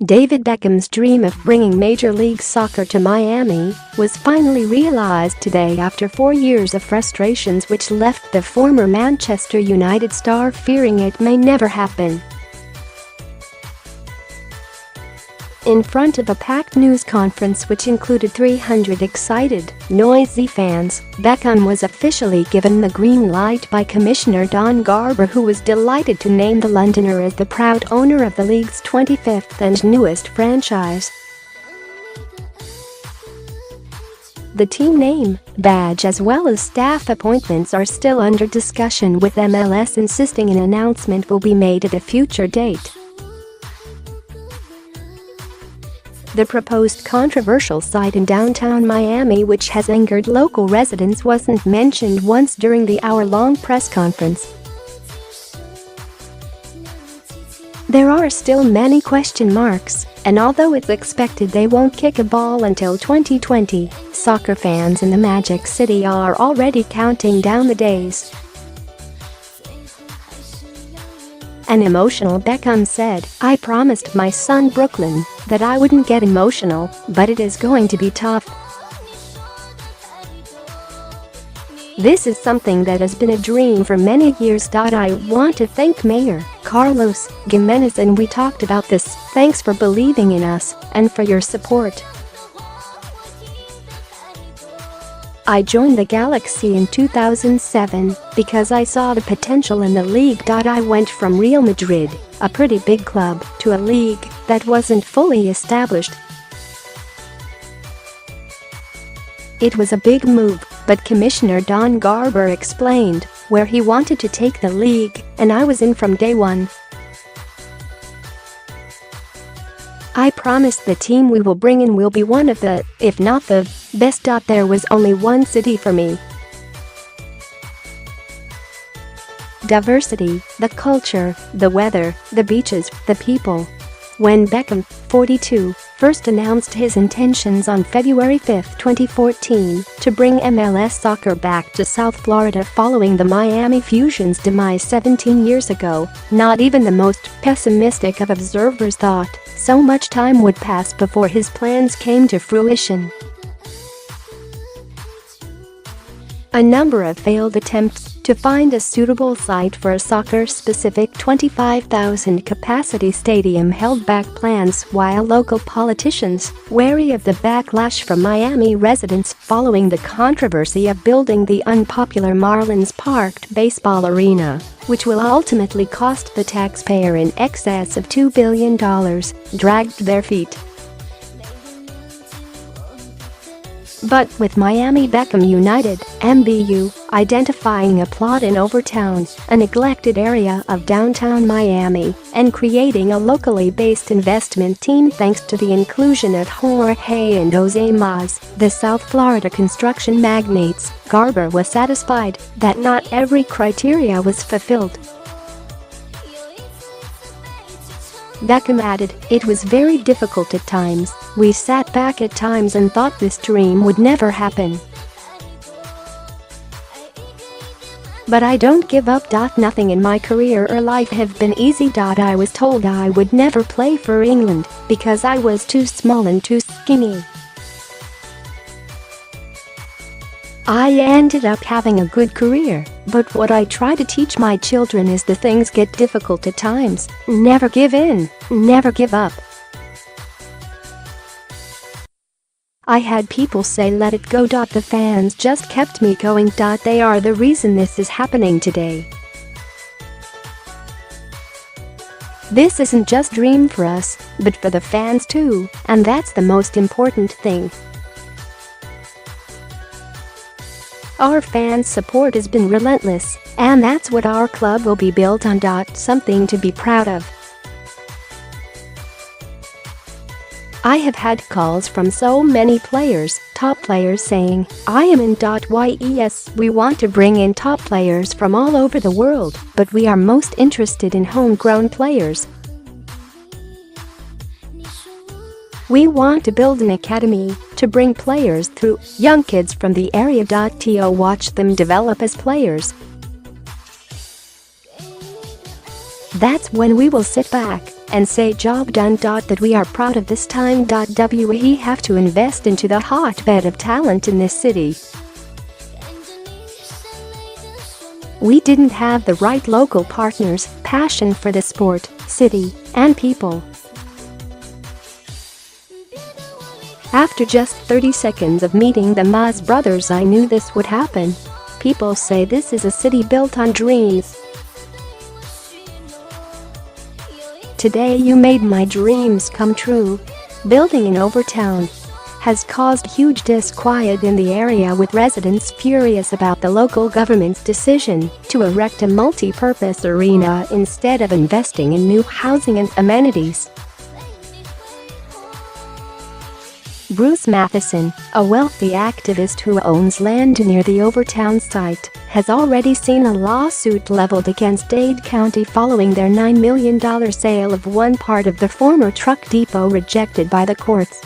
David Beckham's dream of bringing Major League Soccer to Miami was finally realized today after 4 years of frustrations which left the former Manchester United star fearing it may never happen. In front of a packed news conference which included 300 excited, noisy fans, Beckham was officially given the green light by Commissioner Don Garber, who was delighted to name the Londoner as the proud owner of the league's 25th and newest franchise. The team name, badge as well as staff appointments are still under discussion, with MLS insisting an announcement will be made at a future date. The proposed controversial site in downtown Miami, which has angered local residents, wasn't mentioned once during the hour-long press conference. There are still many question marks, and although it's expected they won't kick a ball until 2020, soccer fans in the Magic City are already counting down the days. An emotional Beckham said, "I promised my son Brooklyn that I wouldn't get emotional, but it is going to be tough. This is something that has been a dream for many years. I want to thank Mayor Carlos Gimenez, and we talked about this. Thanks for believing in us and for your support. I joined the Galaxy in 2007 because I saw the potential in the league. I went from Real Madrid, a pretty big club, to a league that wasn't fully established. It was a big move, but Commissioner Don Garber explained where he wanted to take the league, and I was in from day one. I promised the team we will bring in will be one of the, if not the, best. There was only one city for me. Diversity, the culture, the weather, the beaches, the people." When Beckham, 42, first announced his intentions on February 5, 2014, to bring MLS soccer back to South Florida following the Miami Fusion's demise 17 years ago, not even the most pessimistic of observers thought so much time would pass before his plans came to fruition. A number of failed attempts to find a suitable site for a soccer-specific 25,000-capacity stadium held back plans, while local politicians, wary of the backlash from Miami residents following the controversy of building the unpopular Marlins Park baseball arena, which will ultimately cost the taxpayer in excess of $2 billion, dragged their feet. But with Miami Beckham United, MBU, identifying a plot in Overtown, a neglected area of downtown Miami, and creating a locally based investment team thanks to the inclusion of Jorge and Jose Mas, the South Florida construction magnates, Garber was satisfied that not every criteria was fulfilled. Beckham added, "It was very difficult at times. We sat back at times and thought this dream would never happen. But I don't give up. Nothing in my career or life have been easy. I was told I would never play for England because I was too small and too skinny. I ended up having a good career, but what I try to teach my children is that things get difficult at times. Never give in, never give up. I had people say let it go. The fans just kept me going. They are the reason this is happening today. This isn't just a dream for us, but for the fans too, and that's the most important thing. Our fans' support has been relentless, and that's what our club will be built on. Something to be proud of. I have had calls from so many players, top players saying, I am in. Yes, we want to bring in top players from all over the world, but we are most interested in homegrown players. We want to build an academy to bring players through, young kids from the area. To watch them develop as players. That's when we will sit back and say job done. That we are proud of this time. We have to invest into the hotbed of talent in this city. We didn't have the right local partners, passion for the sport, city, and people. After just 30 seconds of meeting the Maz brothers, I knew this would happen. People say this is a city built on dreams. Today you made my dreams come true. Building in Overtown has caused huge disquiet in the area, with residents furious about the local government's decision to erect a multi-purpose arena instead of investing in new housing and amenities. Bruce Matheson, a wealthy activist who owns land near the Overtown site, has already seen a lawsuit leveled against Dade County following their $9 million sale of one part of the former truck depot rejected by the courts.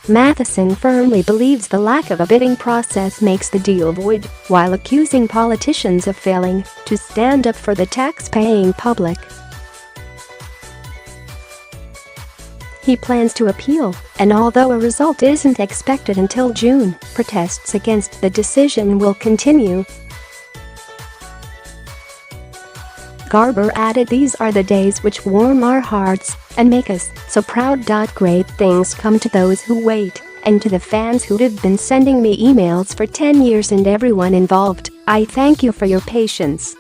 Matheson firmly believes the lack of a bidding process makes the deal void, while accusing politicians of failing to stand up for the tax-paying public. He plans to appeal, and although a result isn't expected until June, protests against the decision will continue. Garber added, "These are the days which warm our hearts and make us so proud. Great things come to those who wait, and to the fans who have been sending me emails for 10 years and everyone involved, I thank you for your patience.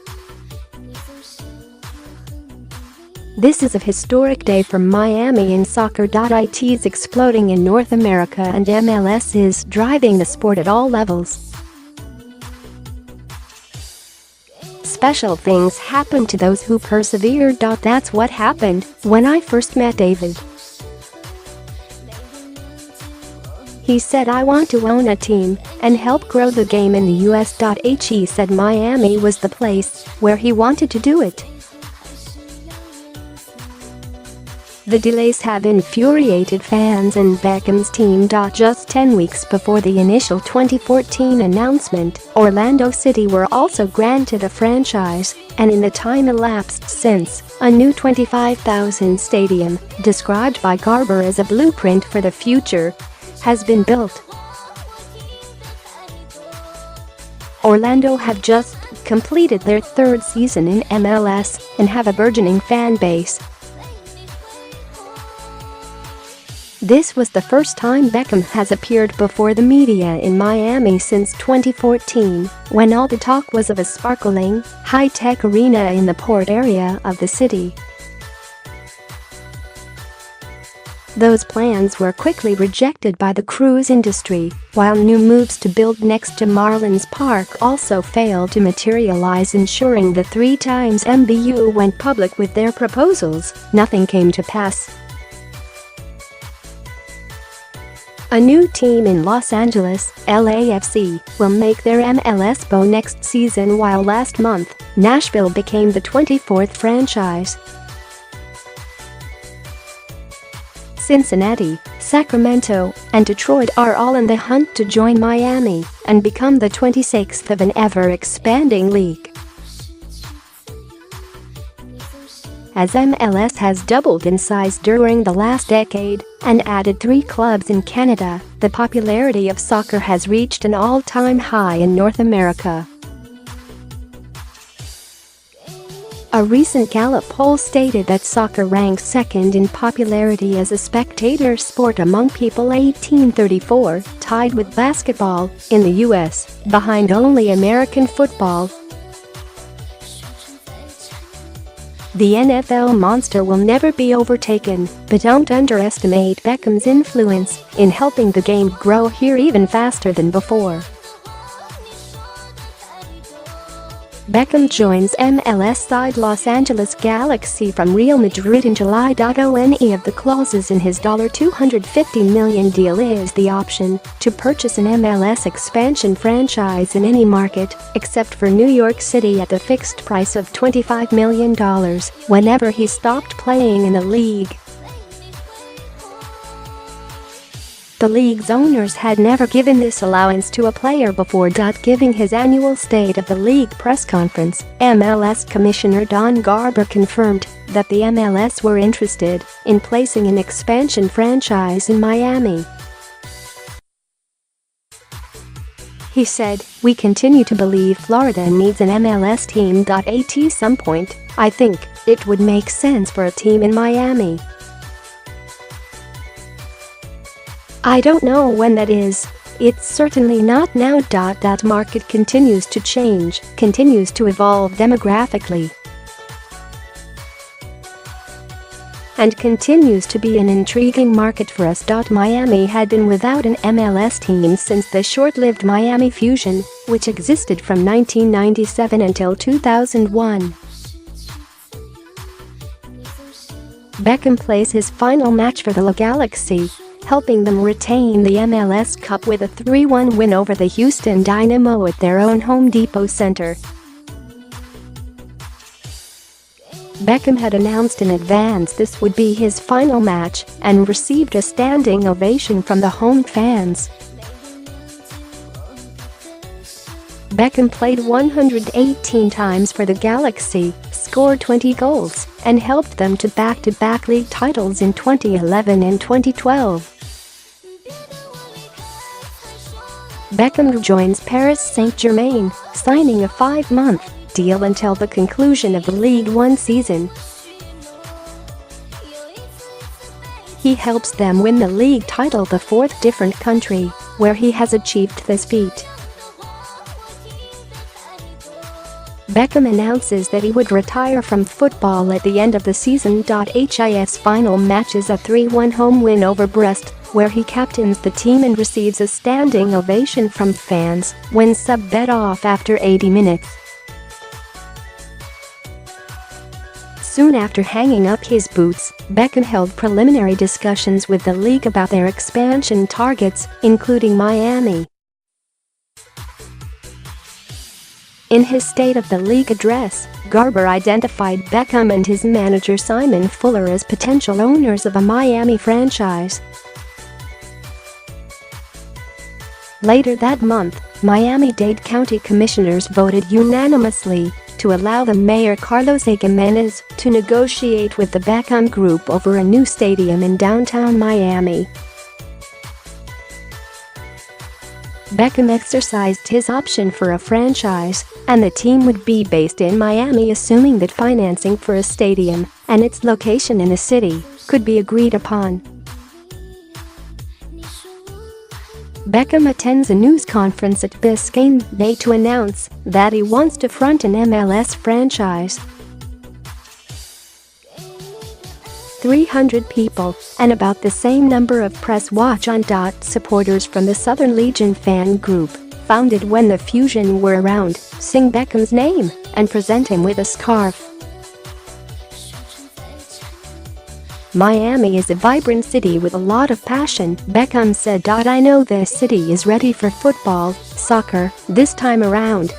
This is a historic day for Miami in soccer. It is exploding in North America, and MLS is driving the sport at all levels. Special things happen to those who persevere. That's what happened when I first met David. He said, I want to own a team and help grow the game in the US. He said Miami was the place where he wanted to do it. The delays have infuriated fans and Beckham's team. Just 10 weeks before the initial 2014 announcement, Orlando City were also granted a franchise, and in the time elapsed since, a new 25,000 stadium, described by Garber as a blueprint for the future, has been built. Orlando have just completed their third season in MLS and have a burgeoning fan base. This was the first time Beckham has appeared before the media in Miami since 2014, when all the talk was of a sparkling, high-tech arena in the port area of the city. Those plans were quickly rejected by the cruise industry, while new moves to build next to Marlins Park also failed to materialize, ensuring the 3 times MBU went public with their proposals. Nothing came to pass. A new team in Los Angeles, LAFC, will make their MLS debut next season, while last month, Nashville became the 24th franchise. Cincinnati, Sacramento, and Detroit are all in the hunt to join Miami and become the 26th of an ever-expanding league. As MLS has doubled in size during the last decade and added 3 clubs in Canada, the popularity of soccer has reached an all-time high in North America. A recent Gallup poll stated that soccer ranks second in popularity as a spectator sport among people 18-34, tied with basketball in the US, behind only American football. The NFL monster will never be overtaken, but don't underestimate Beckham's influence in helping the game grow here even faster than before. Beckham joins MLS side Los Angeles Galaxy from Real Madrid in July. One of the clauses in his $250 million deal is the option to purchase an MLS expansion franchise in any market, except for New York City, at the fixed price of $25 million whenever he stopped playing in the league. The league's owners had never given this allowance to a player before. Giving his annual State of the League press conference, MLS Commissioner Don Garber confirmed that the MLS were interested in placing an expansion franchise in Miami. He said, "We continue to believe Florida needs an MLS team. At some point, I think it would make sense for a team in Miami. I don't know when that is. It's certainly not now. That market continues to change, continues to evolve demographically, and continues to be an intriguing market for us. Miami had been without an MLS team since the short-lived Miami Fusion, which existed from 1997 until 2001. Beckham plays his final match for the Galaxy, helping them retain the MLS Cup with a 3-1 win over the Houston Dynamo at their own Home Depot Center. Beckham had announced in advance this would be his final match and received a standing ovation from the home fans. Beckham played 118 times for the Galaxy, scored 20 goals, and helped them to back-to-back league titles in 2011 and 2012. Beckham joins Paris Saint-Germain, signing a 5-month deal until the conclusion of the League One season. He helps them win the league title, the fourth different country where he has achieved this feat. Beckham announces that he would retire from football at the end of the season. His final match is a 3-1 home win over Brest, where he captains the team and receives a standing ovation from fans when subbed off after 80 minutes. Soon after hanging up his boots, Beckham held preliminary discussions with the league about their expansion targets, including Miami. In his State of the League address, Garber identified Beckham and his manager Simon Fuller as potential owners of a Miami franchise. Later that month, Miami-Dade County Commissioners voted unanimously to allow the mayor Carlos A. Gimenez to negotiate with the Beckham Group over a new stadium in downtown Miami. Beckham exercised his option for a franchise, and the team would be based in Miami, assuming that financing for a stadium and its location in a city could be agreed upon. Beckham attends a news conference at Biscayne Bay to announce that he wants to front an MLS franchise. 300 people, and about the same number of press watch on. Supporters from the Southern Legion fan group, founded when the Fusion were around, sing Beckham's name and present him with a scarf. Miami is a vibrant city with a lot of passion, Beckham said. I know this city is ready for football, soccer, this time around.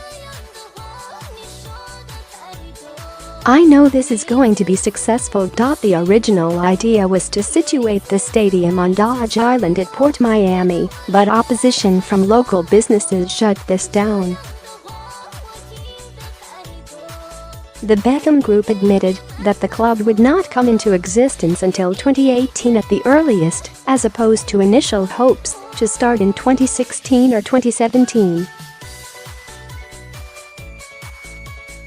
I know this is going to be successful. The original idea was to situate the stadium on Dodge Island at Port Miami, but opposition from local businesses shut this down. The Beckham Group admitted that the club would not come into existence until 2018 at the earliest, as opposed to initial hopes to start in 2016 or 2017.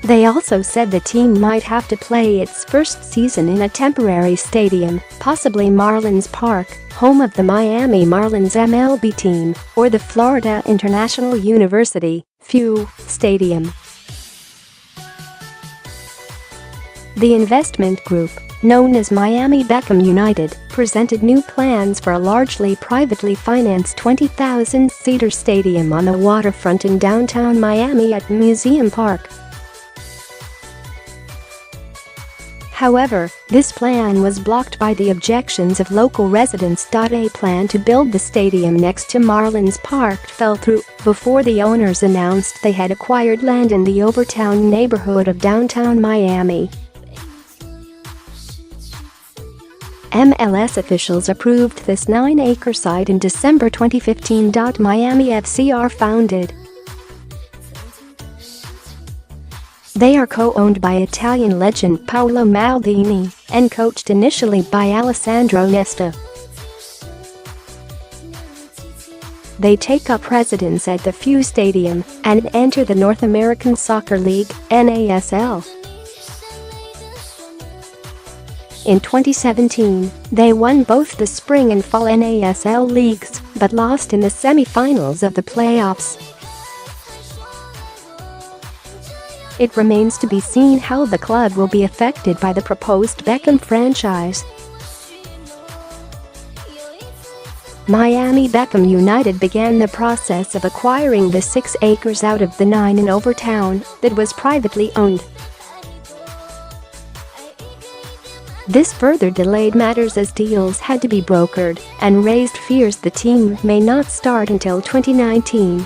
They also said the team might have to play its first season in a temporary stadium, possibly Marlins Park, home of the Miami Marlins MLB team, or the Florida International University, FU, Stadium. The investment group, known as Miami Beckham United, presented new plans for a largely privately financed 20,000-seater stadium on the waterfront in downtown Miami at Museum Park. However, this plan was blocked by the objections of local residents. A plan to build the stadium next to Marlins Park fell through before the owners announced they had acquired land in the Overtown neighborhood of downtown Miami. MLS officials approved this 9-acre site in December 2015. Miami FC are founded. They are co-owned by Italian legend Paolo Maldini and coached initially by Alessandro Nesta. They take up residence at the FU Stadium and enter the North American Soccer League, NASL. In 2017, they won both the spring and fall NASL leagues but lost in the semi-finals of the playoffs. It remains to be seen how the club will be affected by the proposed Beckham franchise. Miami Beckham United began the process of acquiring the 6 acres out of the 9 in Overtown that was privately owned. This further delayed matters as deals had to be brokered and raised fears the team may not start until 2019.